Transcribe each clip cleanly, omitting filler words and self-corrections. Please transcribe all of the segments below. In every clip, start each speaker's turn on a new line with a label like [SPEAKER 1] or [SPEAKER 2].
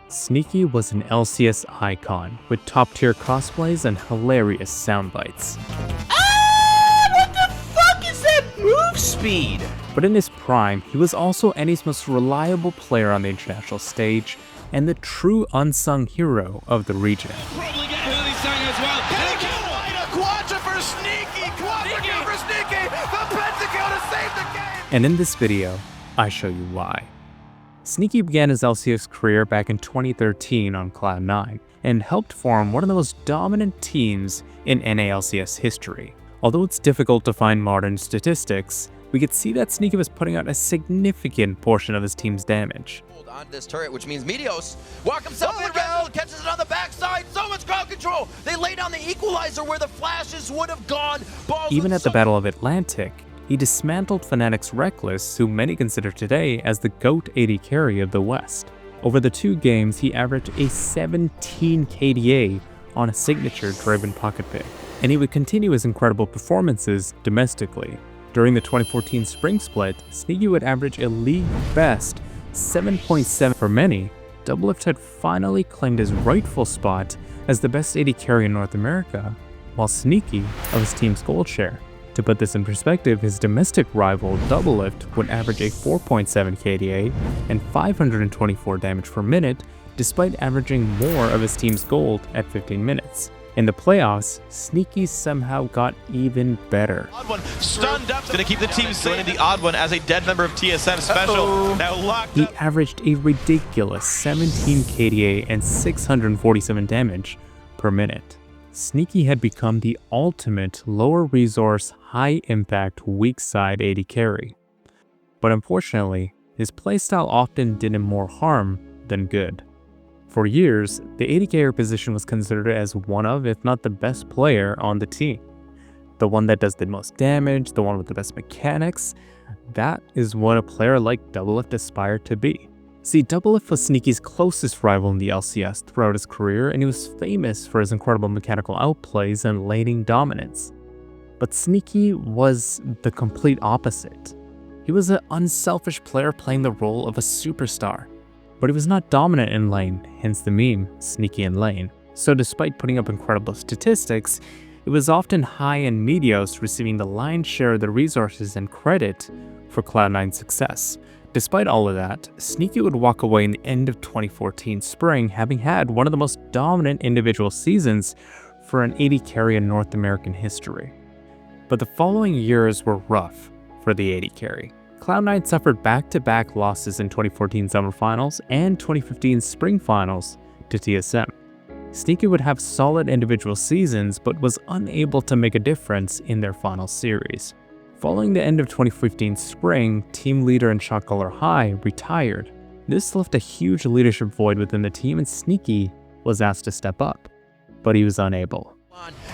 [SPEAKER 1] Sneaky was an LCS icon with top-tier cosplays and hilarious soundbites.
[SPEAKER 2] Ah! What the fuck is that move speed?
[SPEAKER 1] But in his prime, he was also NA's most reliable player on the international stage and the true unsung hero of the region.
[SPEAKER 2] Probably get who he's saying as well. Quadra for Sneaky! Quadra kill for Sneaky! The pentakill to save the game!
[SPEAKER 1] And in this video, I show you why. Sneaky began his LCS career back in 2013 on Cloud9 and helped form one of the most dominant teams in NA LCS history. Although it's difficult to find modern statistics, we could see that Sneaky was putting out a significant portion of his team's damage.
[SPEAKER 3] Hold on to this turret, which means Meteos walk himself in, catches it on the backside, so much ground control! They lay down the equalizer where the flashes would have gone.
[SPEAKER 1] Even at the Battle of Atlantic, he dismantled Fnatic's Reckless, who many consider today as the GOAT AD carry of the West. Over the 2 games, he averaged a 17 KDA on a signature-driven pocket pick, and he would continue his incredible performances domestically. During the 2014 Spring Split, Sneaky would average a league-best 7.7 for many. Doublelift had finally claimed his rightful spot as the best AD carry in North America, while Sneaky of his team's gold share. To put this in perspective, his domestic rival Doublelift would average a 4.7 KDA and 524 damage per minute, despite averaging more of his team's gold at 15 minutes. In the playoffs, Sneaky somehow got even better.
[SPEAKER 4] Odd one stunned up, gonna keep the team safe. The odd one as a dead member of TSM special. Now locked
[SPEAKER 1] He
[SPEAKER 4] up.
[SPEAKER 1] averaged a ridiculous 17 KDA and 647 damage per minute. Sneaky had become the ultimate lower resource, high impact, weak side AD carry. But unfortunately, his playstyle often did him more harm than good. For years, the AD carry position was considered as one of, if not the best player on the team. The one that does the most damage, the one with the best mechanics, that is what a player like Doublelift aspired to be. See, Doublelift was Sneaky's closest rival in the LCS throughout his career, and he was famous for his incredible mechanical outplays and laning dominance. But Sneaky was the complete opposite. He was an unselfish player playing the role of a superstar. But he was not dominant in lane, hence the meme, Sneaky in lane. So despite putting up incredible statistics, it was often high and Meteos receiving the lion's share of the resources and credit for Cloud9's success. Despite all of that, Sneaky would walk away in the end of 2014 spring, having had one of the most dominant individual seasons for an AD carry in North American history. But the following years were rough for the AD carry. Cloud9 suffered back-to-back losses in 2014 Summer Finals and 2015 Spring Finals to TSM. Sneaky would have solid individual seasons, but was unable to make a difference in their final series. Following the end of 2015 Spring, team leader and shotcaller High retired. This left a huge leadership void within the team, and Sneaky was asked to step up, but he was unable.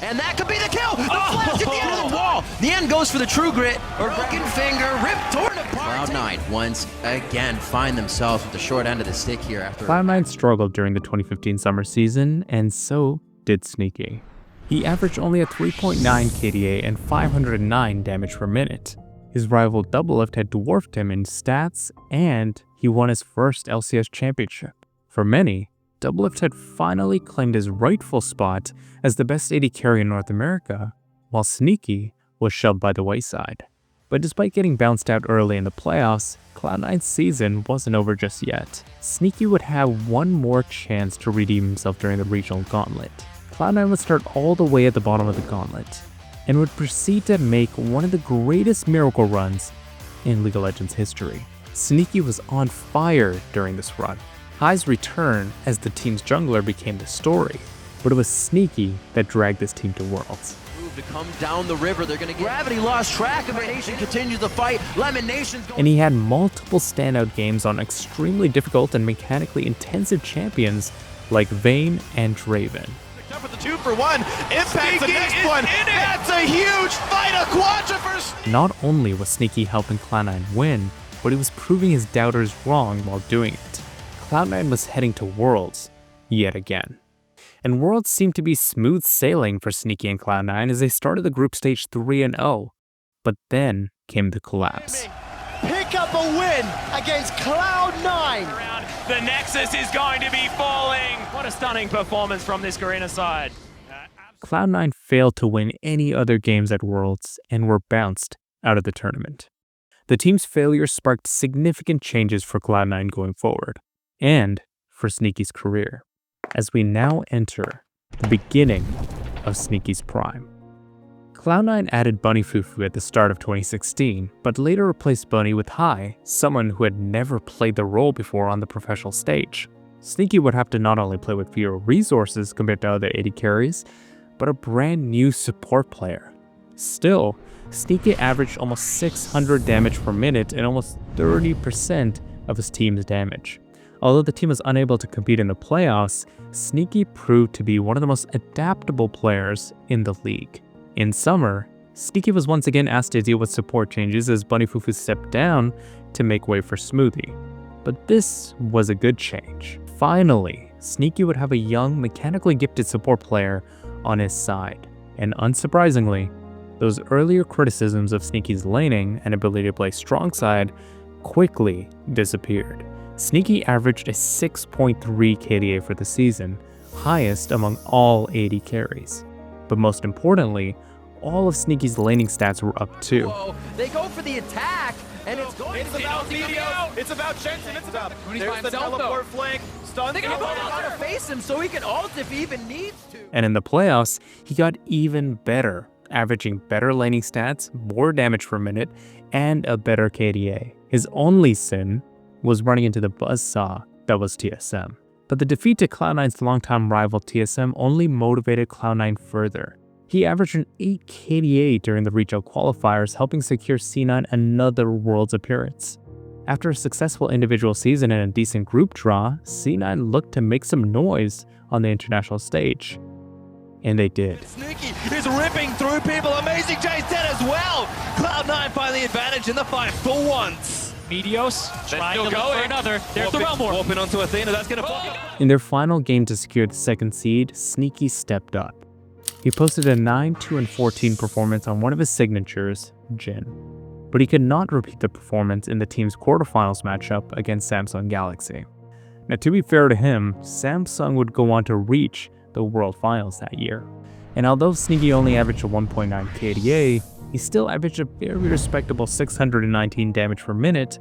[SPEAKER 3] And that could be the kill! The flash at the end of the wall! The end goes for the True Grit. Broken finger, ripped, torn apart. Cloud9 once again find themselves with the short end of the stick here after...
[SPEAKER 1] Cloud9 struggled during the 2015 summer season, and so did Sneaky. He averaged only a 3.9 KDA and 509 damage per minute. His rival Doublelift had dwarfed him in stats, and he won his first LCS championship. For many, Doublelift had finally claimed his rightful spot as the best AD carry in North America, while Sneaky was shoved by the wayside. But despite getting bounced out early in the playoffs, Cloud9's season wasn't over just yet. Sneaky would have one more chance to redeem himself during the regional gauntlet. Cloud9 would start all the way at the bottom of the gauntlet, and would proceed to make one of the greatest miracle runs in League of Legends history. Sneaky was on fire during this run. High's return as the team's jungler became the story, but it was Sneaky that dragged this team to Worlds.
[SPEAKER 3] To come down the river, they're gonna get... Gravity lost track of it. Nation continues the fight. Lemon Nation's going...
[SPEAKER 1] And he had multiple standout games on extremely difficult and mechanically intensive champions like Vayne and Draven.
[SPEAKER 4] Up with the 2-for-1. Impacts the next one. That's a huge fight. A quadra for...
[SPEAKER 1] Not only was Sneaky helping Cloud9 win, but he was proving his doubters wrong while doing it. Cloud9 was heading to Worlds yet again. And Worlds seemed to be smooth sailing for Sneaky and Cloud9 as they started the group stage 3-0. But then came the collapse.
[SPEAKER 4] Pick
[SPEAKER 5] pick up a win against Cloud9.
[SPEAKER 6] The Nexus is going to be falling. What a stunning performance from this Garena side.
[SPEAKER 1] Cloud9 failed to win any other games at Worlds and were bounced out of the tournament. The team's failure sparked significant changes for Cloud9 going forward, and for Sneaky's career, as we now enter the beginning of Sneaky's prime. Cloud9 added Bunny Fufu at the start of 2016, but later replaced Bunny with Hai, someone who had never played the role before on the professional stage. Sneaky would have to not only play with fewer resources compared to other AD carries, but a brand new support player. Still, Sneaky averaged almost 600 damage per minute and almost 30% of his team's damage. Although the team was unable to compete in the playoffs, Sneaky proved to be one of the most adaptable players in the league. In summer, Sneaky was once again asked to deal with support changes as Bunny Fufu stepped down to make way for Smoothie. But this was a good change. Finally, Sneaky would have a young, mechanically gifted support player on his side. And unsurprisingly, those earlier criticisms of Sneaky's laning and ability to play strong side quickly disappeared. Sneaky averaged a 6.3 KDA for the season, highest among all AD carries. But most importantly, all of Sneaky's laning stats were up too.
[SPEAKER 3] Whoa, they go for the attack, and it's going
[SPEAKER 4] It's about Meteos. It's about Jensen. It's about. There's the teleport flank. Stun.
[SPEAKER 3] They're gonna face him so he can ult if he even needs to.
[SPEAKER 1] And in the playoffs, he got even better, averaging better laning stats, more damage per minute, and a better KDA. His only sin was running into the buzzsaw that was TSM. But the defeat to Cloud9's longtime rival TSM only motivated Cloud9 further. He averaged an 8 KDA during the regional qualifiers, helping secure C9 another Worlds appearance. After a successful individual season and a decent group draw, C9 looked to make some noise on the international stage. And they did.
[SPEAKER 4] Sneaky is ripping through people. Amazing J's dead as well. Cloud9 find the advantage in the fight for once.
[SPEAKER 6] Meteos trying to look for another. There's the Realmore.
[SPEAKER 4] Warping onto Athena. That's going to fuck up.
[SPEAKER 1] In their final game to secure the second seed, Sneaky stepped up. He posted a 9-2-14 performance on one of his signatures, Jhin. But he could not repeat the performance in the team's quarterfinals matchup against Samsung Galaxy. Now, to be fair to him, Samsung would go on to reach the World Finals that year. And although Sneaky only averaged a 1.9 KDA, he still averaged a very respectable 619 damage per minute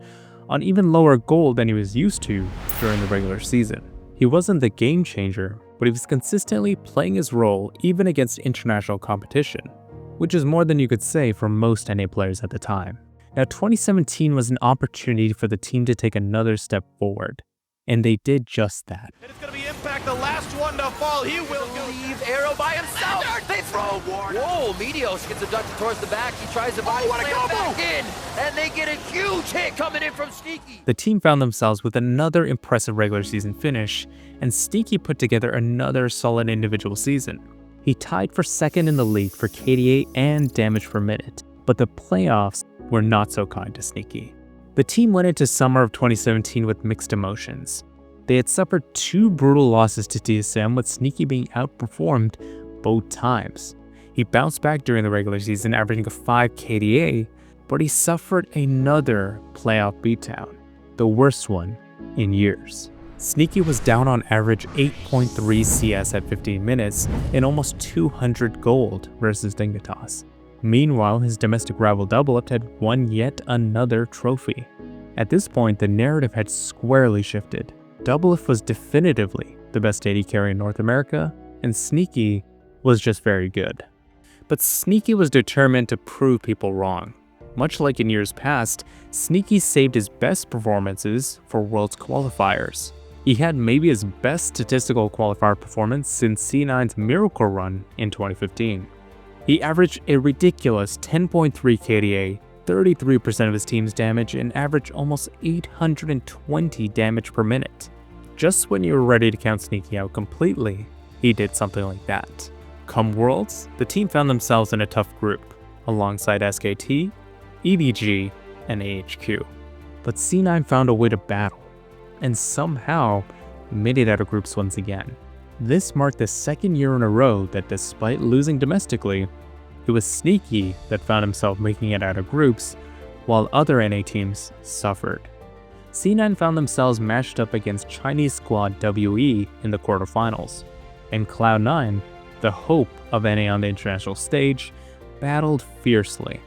[SPEAKER 1] on even lower gold than he was used to during the regular season. He wasn't the game changer, but he was consistently playing his role even against international competition, which is more than you could say for most NA players at the time. Now, 2017 was an opportunity for the team to take another step forward, and they did just that.
[SPEAKER 4] And it's going to be Impact, the last one to fall. He will
[SPEAKER 3] Leave Arrow by himself. They throw a ward. Whoa, Meteos gets abducted towards the back. He tries to body
[SPEAKER 4] what a
[SPEAKER 3] slam
[SPEAKER 4] combo!
[SPEAKER 3] back in, and they get a huge hit coming in from Sneaky.
[SPEAKER 1] The team found themselves with another impressive regular season finish, and Sneaky put together another solid individual season. He tied for second in the league for KDA and damage per minute, but the playoffs were not so kind to Sneaky. The team went into summer of 2017 with mixed emotions. They had suffered 2 brutal losses to TSM, with Sneaky being outperformed both times. He bounced back during the regular season, averaging a 5 KDA, but he suffered another playoff beatdown, the worst one in years. Sneaky was down on average 8.3 CS at 15 minutes and almost 200 gold versus Dignitas. Meanwhile, his domestic rival Doublelift had won yet another trophy. At this point, the narrative had squarely shifted. Doublelift was definitively the best AD carry in North America, and Sneaky was just very good. But Sneaky was determined to prove people wrong. Much like in years past, Sneaky saved his best performances for Worlds qualifiers. He had maybe his best statistical qualifier performance since C9's Miracle Run in 2015. He averaged a ridiculous 10.3 KDA, 33% of his team's damage, and averaged almost 820 damage per minute. Just when you were ready to count Sneaky out completely, he did something like that. Come Worlds, the team found themselves in a tough group, alongside SKT, EDG, and AHQ. But C9 found a way to battle, and somehow made it out of groups once again. This marked the second year in a row that despite losing domestically, it was Sneaky that found himself making it out of groups, while other NA teams suffered. C9 found themselves matched up against Chinese squad WE in the quarterfinals, and Cloud9, the hope of NA on the international stage, battled fiercely.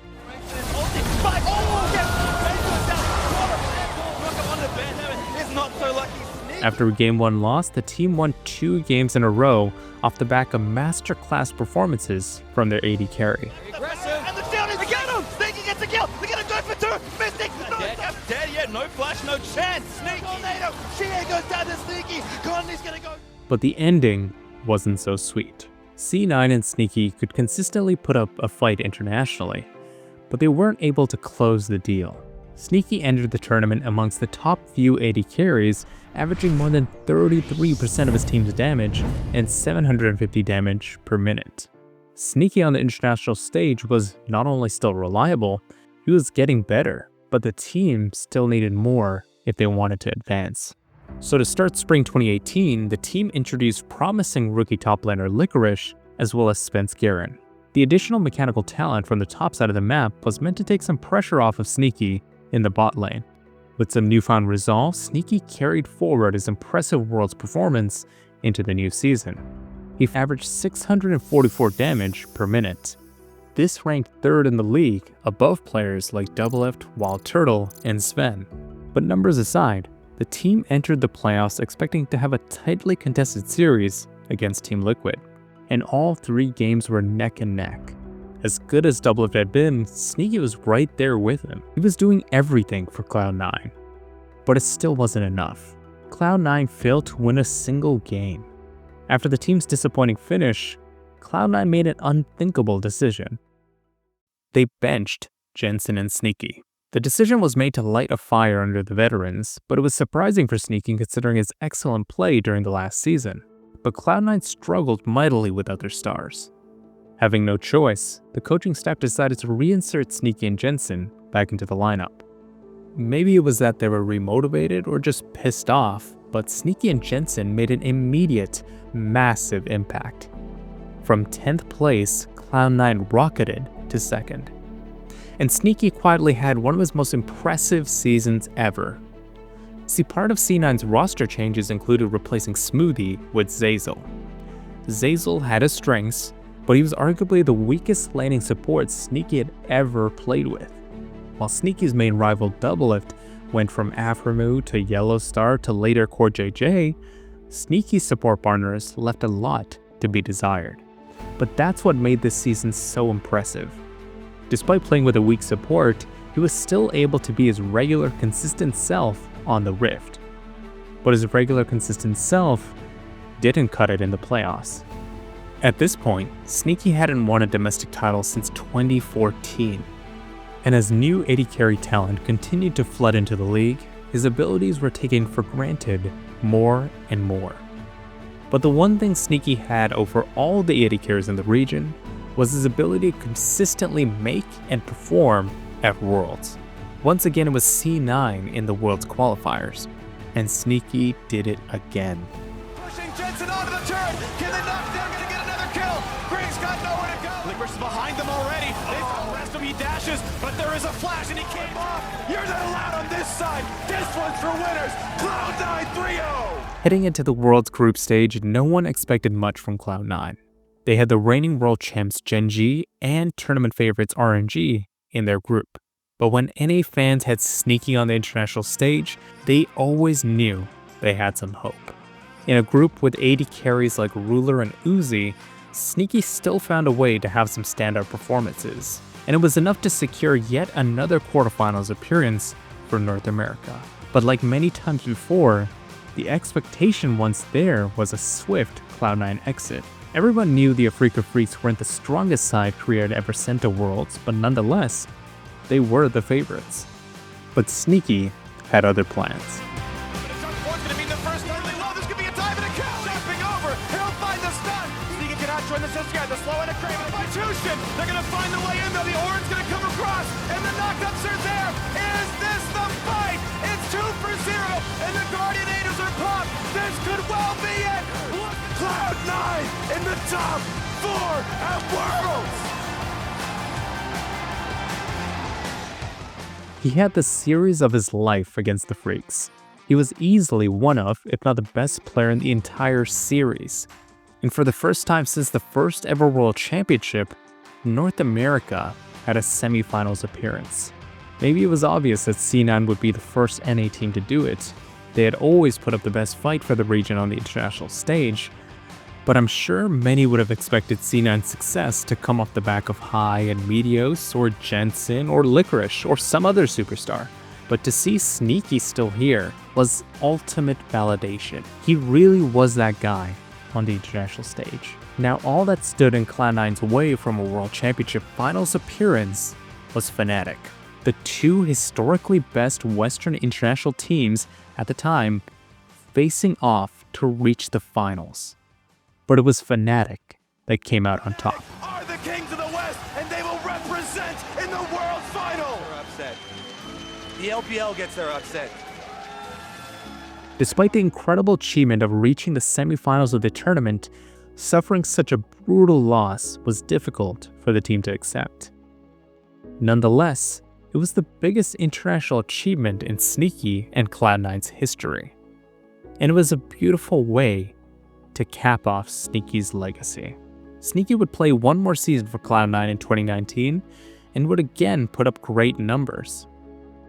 [SPEAKER 1] After a Game 1 loss, the team won 2 games in a row off the back of masterclass performances from their AD carry.
[SPEAKER 2] And the down is get him! Sneaky gets a kill! They get a go for 2! Mystic!
[SPEAKER 4] Dead yet, no flash, no chance! Sneaky!
[SPEAKER 2] Tornado! Shea goes down to Sneaky! Conley's gonna go!
[SPEAKER 1] But the ending wasn't so sweet. C9 and Sneaky could consistently put up a fight internationally, but they weren't able to close the deal. Sneaky entered the tournament amongst the top few AD carries, averaging more than 33% of his team's damage and 750 damage per minute. Sneaky on the international stage was not only still reliable, he was getting better, but the team still needed more if they wanted to advance. So to start spring 2018, the team introduced promising rookie top laner Licorice as well as Spence Garen. The additional mechanical talent from the top side of the map was meant to take some pressure off of Sneaky in the bot lane. With some newfound resolve, Sneaky carried forward his impressive Worlds performance into the new season. He averaged 644 damage per minute. This ranked 3rd in the league, above players like Doublelift, Wild Turtle, and Sven. But numbers aside, the team entered the playoffs expecting to have a tightly contested series against Team Liquid, and all 3 games were neck and neck. As good as Doublelift had been, Sneaky was right there with him. He was doing everything for Cloud9. But it still wasn't enough. Cloud9 failed to win a single game. After the team's disappointing finish, Cloud9 made an unthinkable decision. They benched Jensen and Sneaky. The decision was made to light a fire under the veterans, but it was surprising for Sneaky considering his excellent play during the last season. But Cloud9 struggled mightily with other stars. Having no choice, the coaching staff decided to reinsert Sneaky and Jensen back into the lineup. Maybe it was that they were remotivated or just pissed off, but Sneaky and Jensen made an immediate, massive impact. From 10th place, Cloud9 rocketed to 2nd. And Sneaky quietly had one of his most impressive seasons ever. See, part of C9's roster changes included replacing Smoothie with Zeyzal. Zeyzal had his strengths, but he was arguably the weakest laning support Sneaky had ever played with. While Sneaky's main rival Doublelift went from Aframu to Yellowstar to later Core JJ, Sneaky's support partners left a lot to be desired. But that's what made this season so impressive. Despite playing with a weak support, he was still able to be his regular, consistent self on the Rift. But his regular, consistent self didn't cut it in the playoffs. At this point, Sneaky hadn't won a domestic title since 2014. And as new AD carry talent continued to flood into the league, his abilities were taken for granted more and more. But the one thing Sneaky had over all the AD carries in the region was his ability to consistently make and perform at Worlds. Once again, it was C9 in the Worlds qualifiers, and Sneaky did it again.
[SPEAKER 2] Pushing Jensen onto the turret! Can they knock down? Gonna get another kill! Gray's got nowhere to go! Licorice is behind them already! They arrest him, he dashes, but there is a flash and he came off! You're not allowed on this side! This one's for winners! Cloud9 3-0!
[SPEAKER 1] Heading into the Worlds group stage, no one expected much from Cloud9. They had the reigning world champs Gen G and tournament favorites RNG in their group. But when NA fans had Sneaky on the international stage, they always knew they had some hope. In a group with AD carries like Ruler and Uzi, Sneaky still found a way to have some standout performances, and it was enough to secure yet another quarterfinals appearance for North America. But like many times before, the expectation once there was a swift Cloud9 exit. Everyone knew the Afrika Freaks weren't the strongest side Korea had ever sent to Worlds, but nonetheless, they were the favorites. But Sneaky had other plans.
[SPEAKER 2] It's unfortunate, I mean, the first early low, this could be a time and a kill! Jumping over, he'll find the stun! Sneaky cannot join the Siskia, the slow and a Kraven by Tushin! They're gonna find the way in though, the orange gonna come across, and the knockups are there! Is this the fight? It's 2 for 0, and the Guardianators are popped! This could well be it! Look, Cloud9 in the top 4 at Worlds!
[SPEAKER 1] He had the series of his life against the Freaks. He was easily one of, if not the best player in the entire series. And for the first time since the first ever World Championship, North America had a semifinals appearance. Maybe it was obvious that C9 would be the first NA team to do it. They had always put up the best fight for the region on the international stage, but I'm sure many would have expected C9's success to come off the back of High and Meteos or Jensen or Licorice or some other superstar. But to see Sneaky still here was ultimate validation. He really was that guy on the international stage. Now all that stood in Cloud9's way from a World Championship Finals appearance was Fnatic, the two historically best Western international teams at the time facing off to reach the finals. But it was Fnatic that came out on top.
[SPEAKER 2] Are the kings of the West, and they will represent in the World Final. They're upset. The LPL gets their upset.
[SPEAKER 1] Despite the incredible achievement of reaching the semifinals of the tournament, suffering such a brutal loss was difficult for the team to accept. Nonetheless, it was the biggest international achievement in Sneaky and Cloud9's history. And it was a beautiful way to cap off Sneaky's legacy. Sneaky would play one more season for Cloud9 in 2019 and would again put up great numbers.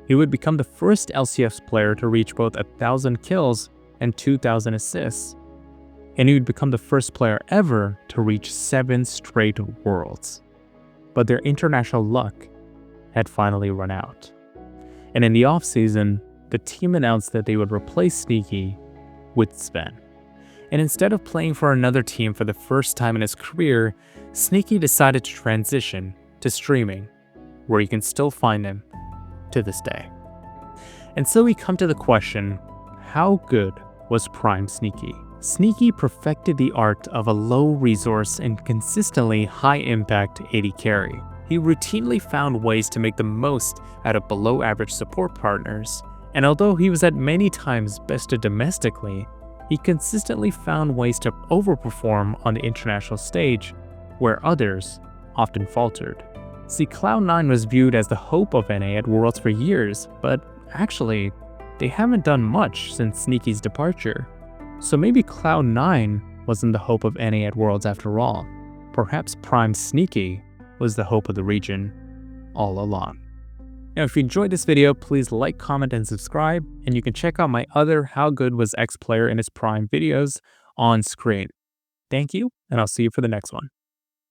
[SPEAKER 1] He would become the first LCS player to reach both 1,000 kills and 2,000 assists, and he would become the first player ever to reach 7 straight worlds. But their international luck had finally run out. And in the offseason, the team announced that they would replace Sneaky with Sven. And instead of playing for another team for the first time in his career, Sneaky decided to transition to streaming, where you can still find him to this day. And so we come to the question, how good was Prime Sneaky? Sneaky perfected the art of a low resource and consistently high impact AD carry. He routinely found ways to make the most out of below average support partners, and although he was at many times bested domestically, he consistently found ways to overperform on the international stage, where others often faltered. See, Cloud9 was viewed as the hope of NA at Worlds for years, but actually, they haven't done much since Sneaky's departure. So maybe Cloud9 wasn't the hope of NA at Worlds after all. Perhaps Prime Sneaky was the hope of the region all along. Now, if you enjoyed this video, please like, comment, and subscribe, and you can check out my other How Good Was X Player in His Prime videos on screen. Thank you, and I'll see you for the next one.